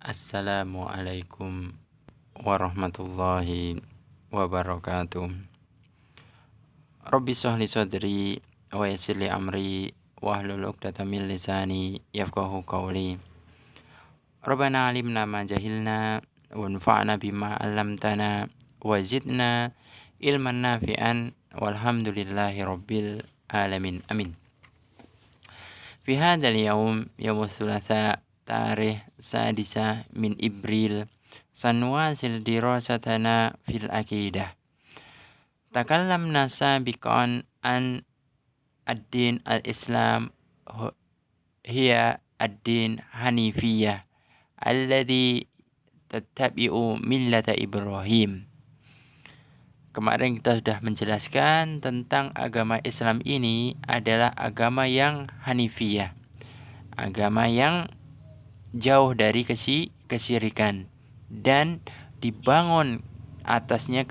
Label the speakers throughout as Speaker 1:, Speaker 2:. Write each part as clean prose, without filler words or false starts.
Speaker 1: Assalamualaikum warahmatullahi wabarakatuh. Rabbi shrah li sadri wa yassir li amri wahlul 'uqdatam min lisani yafqahu qawli. Rabbana 'allimna ma jahilna wanfa'na bima 'allamtana wa zidna ilman nafi'an walhamdulillahi rabbil alamin. Amin. Fi hadzal yaum yaumus tsulatsa tarikh sadisah min Ibril sanwasil dirasatana fil aqidah. Takallamna sabiqan an ad-din al-Islam hiya ad-din Hanifiyah alladhi tattabi'u millata Ibrahim. Kemarin kita sudah menjelaskan tentang agama Islam ini adalah agama yang Hanifiyah, agama yang jauh dari kesyirikan dan dibangun atasnya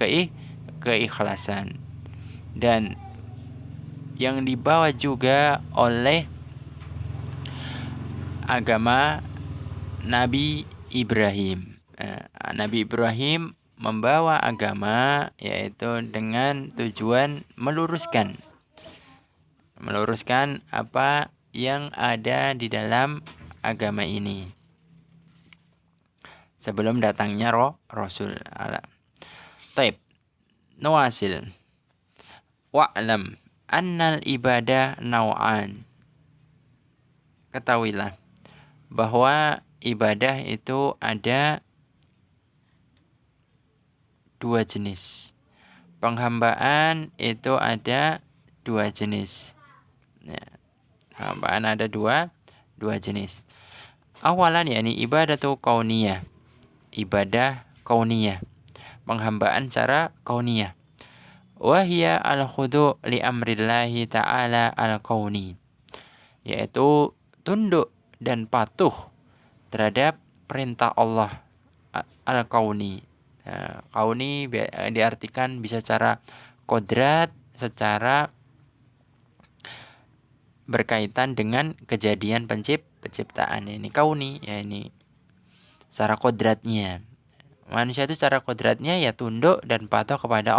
Speaker 1: keikhlasan, dan yang dibawa juga oleh agama Nabi Ibrahim. Nabi Ibrahim membawa agama yaitu dengan tujuan meluruskan apa yang ada di dalam agama ini sebelum datangnya Rasul. Taib. Nuwasil. Wa'lam annal ibadah naw'an. Ketahuilah bahwa ibadah itu ada dua jenis. Penghambaan itu ada dua jenis. Penghambaan ada dua jenis. Awalan yakni ibadatu kauniyah. Ibadah kauniyah. Penghambaan secara kauniyah. Wahia al-khudu' li amrillahi ta'ala al-kauni. Yaitu tunduk dan patuh terhadap perintah Allah al-kauni. Kauni diartikan bisa secara kodrat, secara berkaitan dengan kejadian penciptaan. Ini kauni, ya ini secara kodratnya. Manusia itu secara kodratnya ya tunduk dan patuh kepada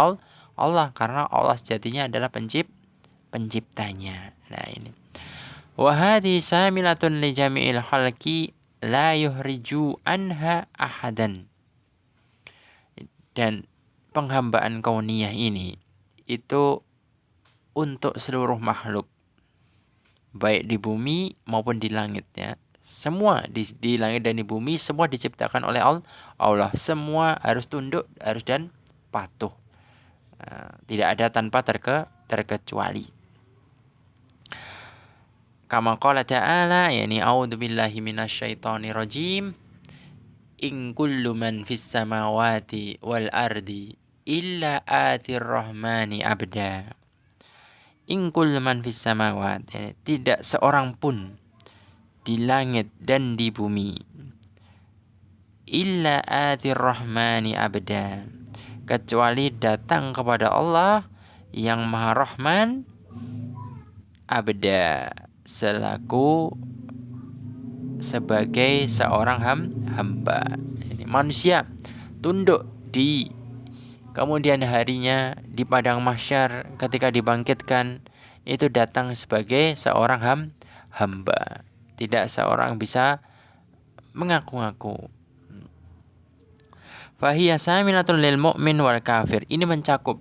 Speaker 1: Allah karena Allah sejatinya adalah penciptanya. Nah ini. Wa hadhi samilatun li jami'il khalqi la yuhriju anha ahadan. Dan penghambaan kauniyah ini itu untuk seluruh makhluk, baik di bumi maupun di langit ya. Semua di langit dan di bumi semua diciptakan oleh Allah. Semua harus tunduk, harus dan patuh. Tidak ada tanpa terkecuali. Kama qala ta'ala yani a'udzubillahi minasyaitonir rajim. In kullu man fis samawati wal ardi illa atir rahmani abda. In kullu man fis samawati, tidak seorang pun di langit dan di bumi illa atir rahmani abda, kecuali datang kepada Allah yang Maha Rahman abda, selaku sebagai seorang hamba. Ini manusia tunduk di kemudian harinya di padang mahsyar ketika dibangkitkan, itu datang sebagai seorang hamba. Tidak seorang bisa mengaku-ngaku. Fahiya samilatun lil mu'min wal kafir. Ini mencakup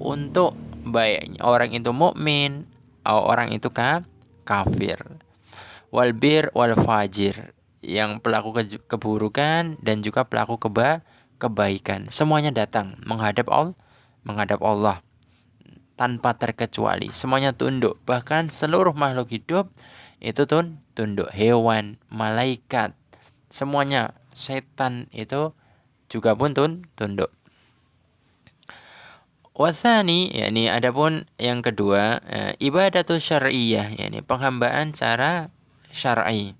Speaker 1: untuk baik orang itu mukmin atau orang itu kafir. Wal bir wal fajir, yang pelaku keburukan dan juga pelaku kebaikan, semuanya datang menghadap Allah tanpa terkecuali. Semuanya tunduk, bahkan seluruh makhluk hidup itu tunduk. Hewan, malaikat, semuanya, setan itu juga pun tunduk. Wathani, yakni adapun yang kedua, ibadatu syar'iyyah, yakni penghambaan secara syar'i.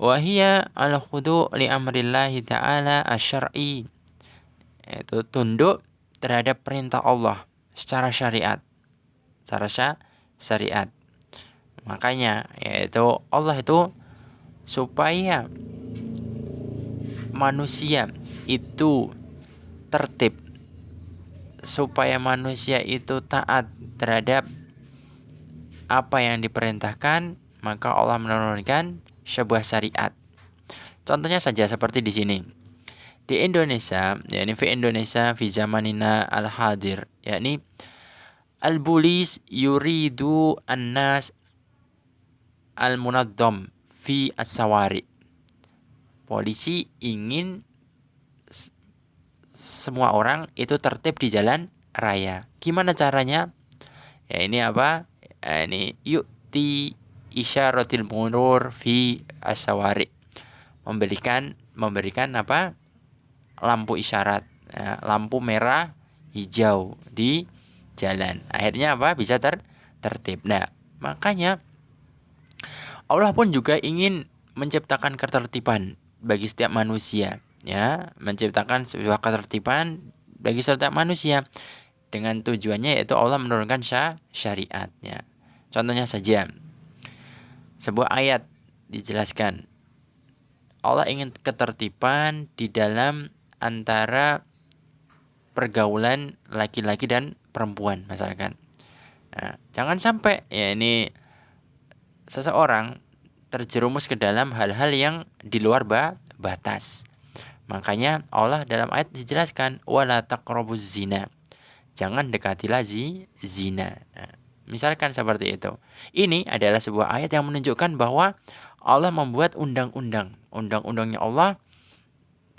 Speaker 1: Wahia al-khudu' li amrillahi ta'ala asy-syar'i. Itu tunduk terhadap perintah Allah secara syariat. Makanya yaitu Allah itu supaya manusia itu tertib, supaya manusia itu taat terhadap apa yang diperintahkan, maka Allah menurunkan sebuah syariat. Contohnya saja seperti di sini. Di Indonesia, yakni fi Indonesia fi zamanina al-hadir, yakni al-bulis yuridu an-nas al-munaddam fi as-sawari. Polisi ingin semua orang itu tertib di jalan raya. Gimana caranya? Ya ini apa? Ini yu'ti isyaratil murur fi as-sawari. Memberikan apa? Lampu isyarat, ya, lampu merah, hijau di jalan. Akhirnya apa? Bisa tertib. Nah, makanya Allah pun juga ingin menciptakan ketertiban bagi setiap manusia, ya, menciptakan sebuah ketertiban bagi setiap manusia dengan tujuannya yaitu Allah menurunkan syariatnya. Contohnya saja, sebuah ayat dijelaskan Allah ingin ketertiban di dalam antara pergaulan laki-laki dan perempuan misalkan. Nah, jangan sampai ya ini seseorang terjerumus ke dalam hal-hal yang di luar batas. Makanya Allah dalam ayat dijelaskan wala taqrabuz zina. Jangan dekatilah zina. Nah, misalkan seperti itu. Ini adalah sebuah ayat yang menunjukkan bahwa Allah membuat undang-undang. Undang-undangnya Allah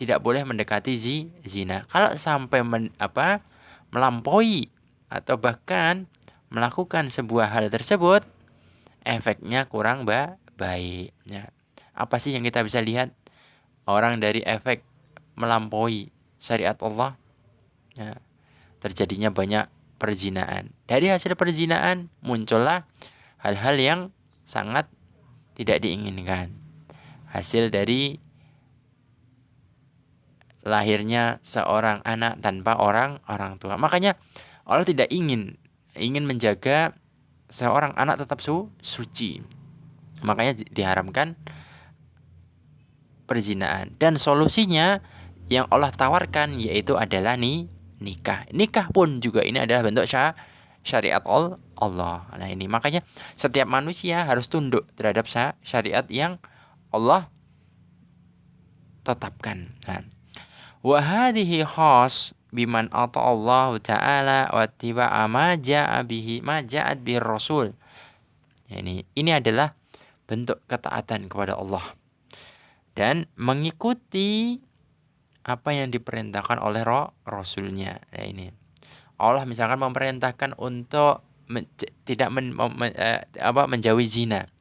Speaker 1: tidak boleh mendekati zina. Kalau sampai melampaui atau bahkan melakukan sebuah hal tersebut, efeknya kurang baik. Ya. Apa sih yang kita bisa lihat orang dari efek melampaui syariat Allah? Ya. Terjadinya banyak perzinaan. Dari hasil perzinaan muncullah hal-hal yang sangat tidak diinginkan. Hasil dari lahirnya seorang anak tanpa orang tua. Makanya Allah tidak ingin menjaga seorang anak tetap suci. Makanya diharamkan perzinaan. Dan solusinya yang Allah tawarkan yaitu adalah nikah. Nikah pun juga ini adalah bentuk syariat Allah. Nah ini makanya setiap manusia harus tunduk terhadap syariat yang Allah tetapkan. Nah, wa hadhihi khas biman Allah taala wa tiba'a ma ja'at bihi rasul. Ini adalah bentuk ketaatan kepada Allah dan mengikuti apa yang diperintahkan oleh Rasulnya. Nah ini Allah misalkan memerintahkan untuk tidak menjauhi zina.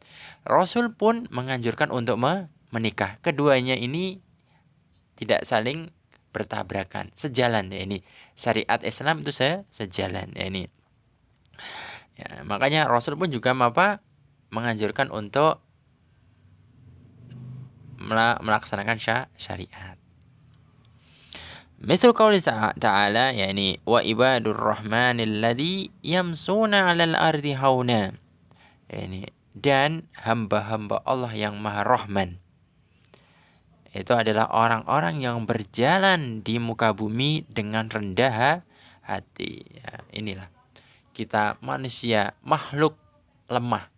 Speaker 1: Rasul pun menganjurkan untuk menikah. Keduanya ini tidak saling bertabrakan, sejalan ya ini. Syariat Islam itu sejalan ya ini. Ya, makanya Rasul pun juga menganjurkan untuk melaksanakan syariat. Misal qauli ta'ala yakni wa ibadur rahmanil ladzi yamsuna 'alal ardi hauna. Ini dan hamba-hamba Allah yang Maha Rahman. Itu adalah orang-orang yang berjalan di muka bumi dengan rendah hati. Ya, inilah kita manusia makhluk lemah,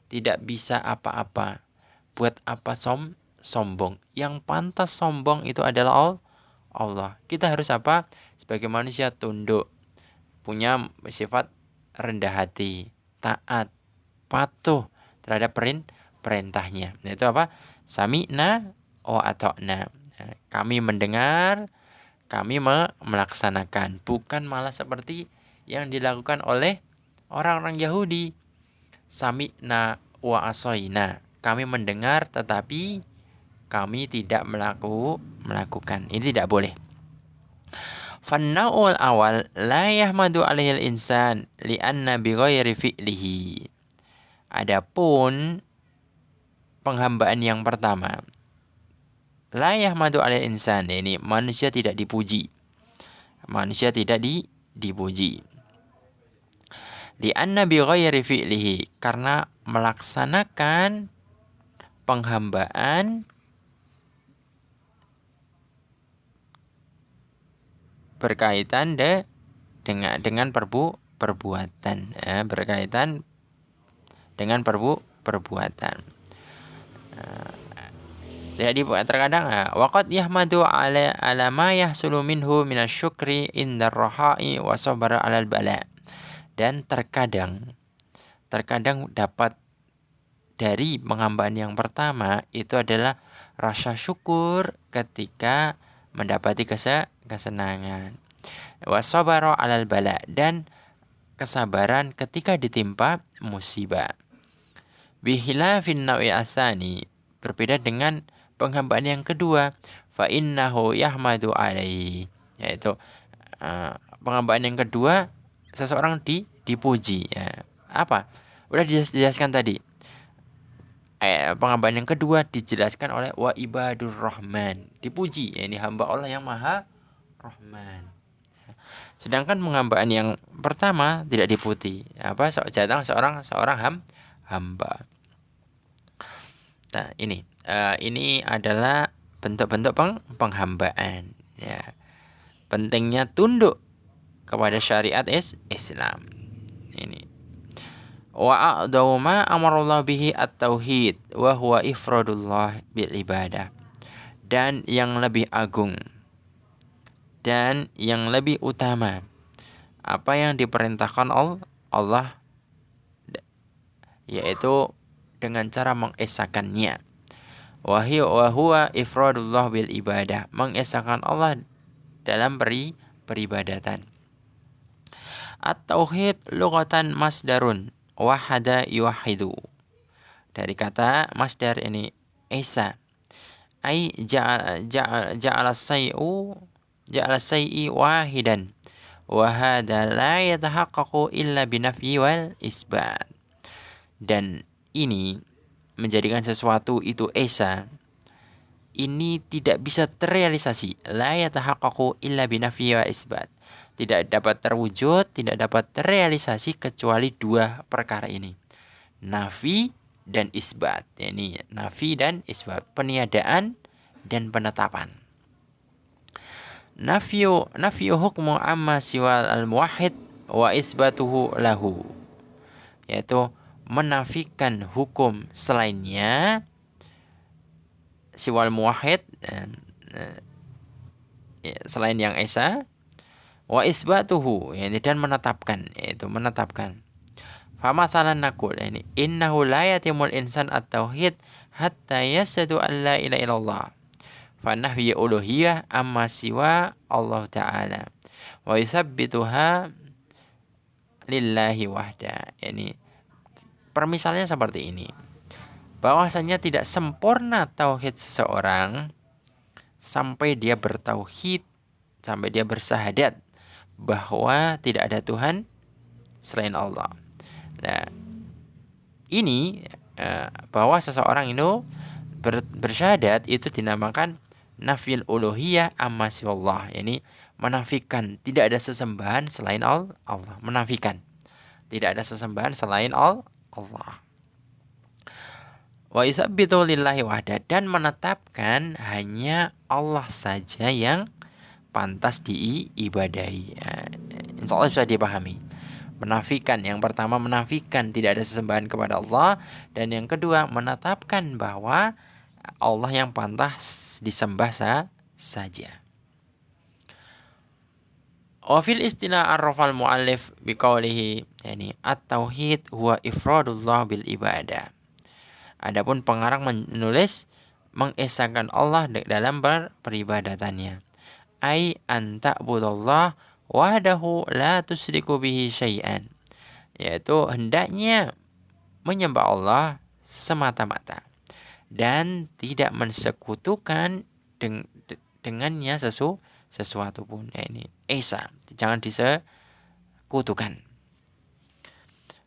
Speaker 1: tidak bisa apa-apa. Buat apa sombong? Yang pantas sombong itu adalah Allah. Kita harus apa? Sebagai manusia tunduk, punya sifat rendah hati, taat, patuh terhadap perintahnya. Nah, itu apa? Sami'na wa ata'na. Nah, kami mendengar, kami melaksanakan, bukan malah seperti yang dilakukan oleh orang-orang Yahudi. Sami'na wa asoina. Kami mendengar tetapi kami tidak melakukan. Ini tidak boleh. Fanna'ul awal la yahmadu alaihil insan li'anna bighairi fi'lihi. Adapun penghambaan yang pertama, la yahmadu alaihil insan, ini manusia tidak dipuji. Manusia tidak dipuji. Li'anna bighairi fi'lihi, karena melaksanakan penghambaan berkaitan dengan perbuatan, berkaitan dengan perbuatan. Jadi terkadang waqad yahmadu ala ma yahsulu minhu minasyukri indar rahai wa sabara alal bala. Dan terkadang dapat dari penghambaan yang pertama itu adalah rasa syukur ketika mendapati kesenangan. Wa sabara alal bala, dan kesabaran ketika ditimpa musibah. Bihilafin nawi asani, berbeda dengan penghambaan yang kedua, fa innahu yahmadu alaihi, yaitu penghambaan yang kedua seseorang dipuji, ya. Apa? Udah dijelaskan tadi. Penghambaan yang kedua dijelaskan oleh wa ibadur rahman, dipuji, ini hamba Allah yang maha rahman. Sedangkan penghambaan yang pertama tidak dipuji, datang seorang hamba. Nah, ini adalah bentuk-bentuk penghambaan, ya. Pentingnya tunduk kepada syariat Islam. Ini wa a'dhamu ma amarallahu bihi at-tauhid wa huwa ifradullah bil ibadah. Dan yang lebih agung dan yang lebih utama apa yang diperintahkan Allah, yaitu dengan cara mengesakannya. Wa huwa ifradullah bil ibadah, mengesahkan Allah dalam peribadatan. At-tauhid lughatan masdarun wahada yuwahidu. Dari kata masdar ini esa, ai ja'ala sayyi wahidan wa hadha la yatahaqqaqu illa binafyi wal isbat. Dan ini menjadikan sesuatu itu esa, ini tidak bisa terrealisasi, la yatahaqqaqu illa binafyi wa isbat, tidak dapat terwujud, tidak dapat terrealisasi kecuali dua perkara ini, nafi dan isbat. Ini nafi dan isbat, peniadaan dan penetapan. Nafyu hukmu amma siwal al-muwahhid wa isbatuhu lahu, yaitu menafikan hukum selainnya siwal muwahhid, selain yang esa, wa isbatuhu, dan menetapkan, yaitu menetapkan. Famasalan naqul, ini innahu la yatimul insan at-tauhid hatta yashhadu an la ilaha illallah fa nahyi uluhiyah amma siwa Allah ta'ala wa yusabbituha lillahi wahda. Ini permisalnya seperti ini, bahwasanya tidak sempurna tauhid seseorang sampai dia bertauhid, sampai dia bersyahadat bahwa tidak ada Tuhan selain Allah. Nah, ini bahwa seseorang itu bersyahadat itu dinamakan nafil uluhiyah amma siwallah, yani menafikan tidak ada sesembahan selain Allah, menafikan tidak ada sesembahan selain Allah. Wa yusabbitu lillahi wahda, dan menetapkan hanya Allah saja yang pantas diibadahi. Insyaallah bisa dipahami. Menafikan, yang pertama menafikan tidak ada sesembahan kepada Allah, dan yang kedua menetapkan bahwa Allah yang pantas disembah saja. Wa fil istilah arrafal muallif biqaulihi, yani at-tauhid huwa ifradullah bil ibadah. Adapun pengarang menulis mengesahkan Allah dalam peribadatannya. Ai anta budallah wahdahu la tusyriku bihi syai'an, yaitu hendaknya menyembah Allah semata-mata dan tidak mensekutukan dengannya sesuatu pun. Ini esa, jangan disekutukan.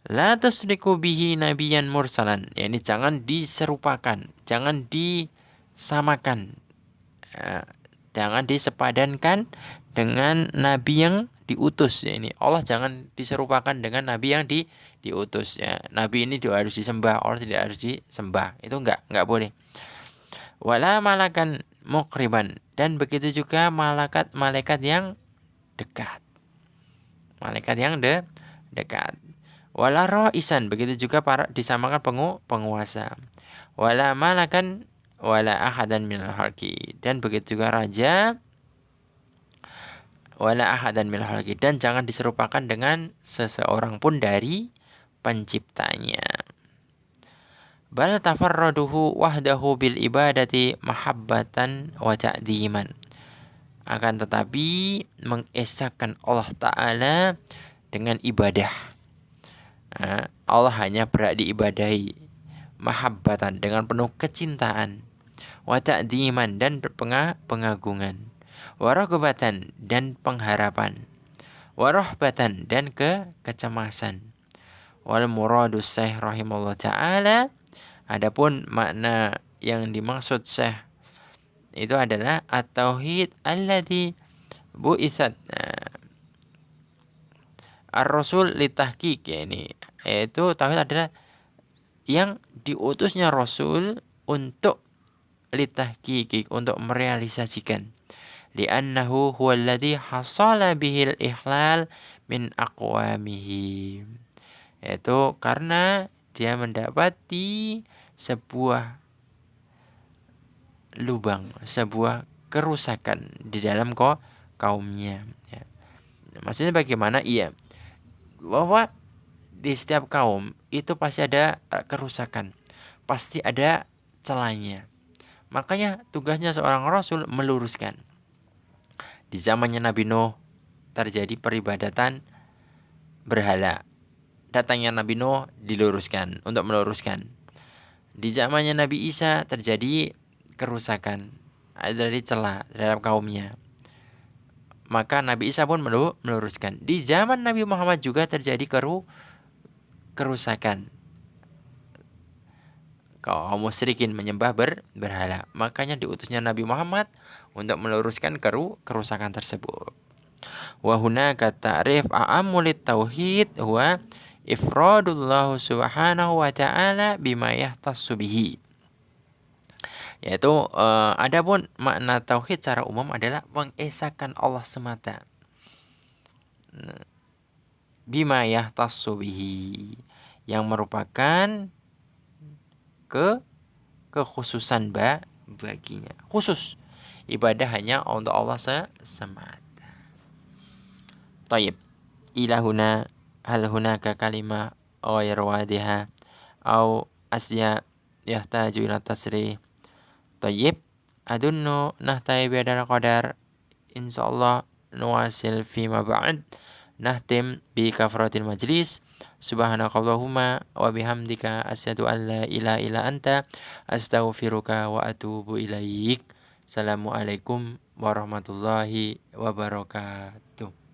Speaker 1: La tusyriku bihi nabiyan mursalan, ini jangan diserupakan, jangan disamakan, jangan disepadankan dengan nabi yang diutus. Ini Allah jangan diserupakan dengan nabi yang diutus. Ya, nabi ini harus disembah, Allah tidak harus disembah. Itu enggak boleh. Wala malakan muqriban, dan begitu juga malaikat yang dekat. Malaikat yang dekat. Wala ra'isan, begitu juga para disamakan penguasa. Wala malakan wala ahadan minal halqi, dan begitu juga raja. Wala ahadan minal halqi, dan jangan diserupakan dengan seseorang pun dari penciptanya. Bal tafarraduhu wahdahu bil ibadati mahabbatan wa ta'dhiman. Akan tetapi mengesahkan Allah Ta'ala dengan ibadah. Allah hanya berhak diibadahi, mahabbatan, dengan penuh kecintaan, wa ta'dhiman, dan pengagungan, wa raghbatan, dan pengharapan, wa rahbatan, dan kecemasan. Wal muradu Syekh rahimahullah ta'ala, adapun makna yang dimaksud Syekh itu adalah at-tauhid alladzi bu'itsat ar-rasul litahqiq, ya ini yaitu tauhid adalah yang diutusnya Rasul untuk litahqiq, untuk merealisasikan, li'annahu huwallazi hasala bihil ihlal min aqwamihi, yaitu karena dia mendapati sebuah lubang, sebuah kerusakan di dalam kaumnya, ya. Maksudnya bagaimana? Iya, bahwa di setiap kaum itu pasti ada kerusakan, pasti ada celahnya. Makanya tugasnya seorang rasul meluruskan. Di zamannya Nabi Nuh terjadi peribadatan berhala. Datangnya Nabi Nuh diluruskan, untuk meluruskan. Di zamannya Nabi Isa terjadi kerusakan, ada dari celah terhadap kaumnya. Maka Nabi Isa pun meluruskan. Di zaman Nabi Muhammad juga terjadi kerusakan. Kaum musyrikin menyembah berhala. Makanya diutusnya Nabi Muhammad untuk meluruskan kerusakan tersebut. Wa hunaka ta'rif a'ammulit tauhid huwa ifradullah subhanahu wa ta'ala bima yahtassu bihi. Yaitu adapun makna tauhid secara umum adalah mengesahkan Allah semata. Bima yahtassu bihi, yang merupakan kekhususan baginya. Khusus ibadah hanya untuk Allah semata. Tayyib. Ilahuna hal hunaka kalimah ghayr wadiha au asya yahtaju ila tasrih. Tayyib. Adunnu nahtai biadal qadar. Insyaallah nuwasil fima ba'd. Nahtim bi kafaratil majlis. Subhanakallahumma wa bihamdika asyhadu an la ilaha illa anta astaghfiruka wa atubu ilaik. Assalamualaikum warahmatullahi wabarakatuh.